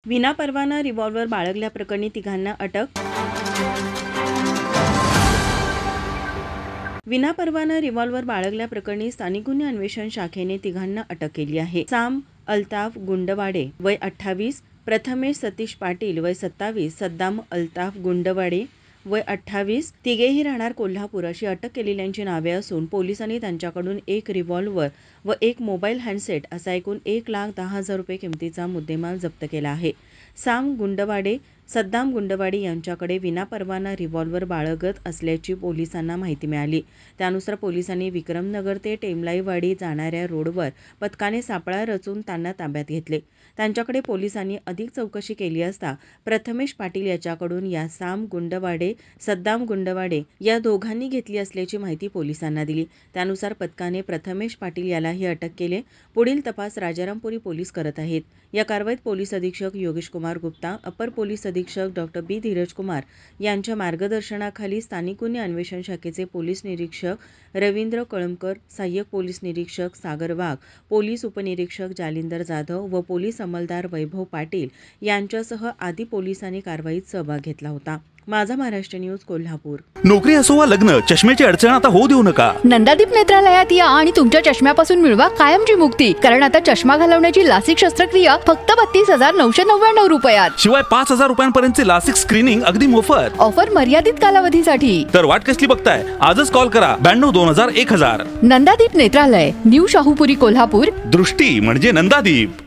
विनापरवाना रिव्हॉल्वर बाळगल्याप्रकरणी तिघांना अटक। विनापरवाना रिव्हॉल्वर बाळगल्याप्रकरणी स्थानिक गुन्हे अन्वेषण शाखेने तिघांना अटक केली आहे। साम अल्ताफ गुंडवाडे वय 28, प्रथमेश सतीश पाटील वय 27, सद्दाम अल्ताफ गुंडवाडे वय 28, तिघेही राहणार कोल्हापूर अशी अटक केलेल्यांची नावे असून पोलिसांनी त्यांच्याकडून एक रिव्हॉल्वर व एक मोबाईल हँडसेट असा एकूण 1,10,000 रुपये किमतीचा मुद्देमाल जप्त केला आहे। साम गुंडवाडे सद्दाम गुंडवाडे यांच्याकडे विनापरवाना रिव्हॉल्वर बाळगत असल्याची पोलिसांना माहिती मिळाली। त्यानुसार पोलिसांनी विक्रमनगर ते टेमलाईवाडी जाणाऱ्या रोडवर पथकाने सापळा रचून त्यांना ताब्यात घेतले। त्यांच्याकडे पोलिसांनी अधिक चौकशी केली असता प्रथमेश पाटील याच्याकडून या साम गुंडवाडे सद्दाम गुंडवाडे या दोघांनी घेतली असल्याची माहिती पोलिसांना दिली। त्यानुसार पथकाने प्रथमेश पाटील यालाही अटक केले। पुढील तपास राजारामपुरी पोलीस करत आहेत। या कारवाईत पोलीस अधीक्षक योगेश कुमार गुप्ता, अपर पोलीस अधीक्षक डॉक्टर बी धीरज कुमार यांच्या मार्गदर्शनाखाली स्थानिक गुन्हे अन्वेषण शाखेचे पोलीस निरीक्षक रवींद्र कळमकर, सहाय्यक पोलीस निरीक्षक सागर वाघ, पोलीस उपनिरीक्षक जालिंदर जाधव व पोलीस अंमलदार वैभव पाटील यांच्यासह आदी पोलिसांनी कारवाईत सहभाग घेतला होता। माझा महाराष्ट्र न्यूज कोल्हापूर। नोकरी असो वा लग्न, चष्म्याची अडचण आता होऊ देऊ नका। नंदादीप नेत्रालयात या आणि तुमच्या चष्म्यापासून मिळवा कायमची मुक्ती। कारण आता चष्मा घालवण्याची लासिक शस्त्रक्रिया फक्त 32,999 रुपयात। शिवाय 5,000 रुपयांपर्यंतचे लासिक स्क्रीनिंग अगदी मोफत। ऑफर मर्यादित कालावधीसाठी। तर वाट कसली बघताय, आजच कॉल करा 92 2000 1000। नंदादीप नेत्रालय, न्यू शाहूपुरी कोल्हापूर। दृष्टी म्हणजे नंदादीप।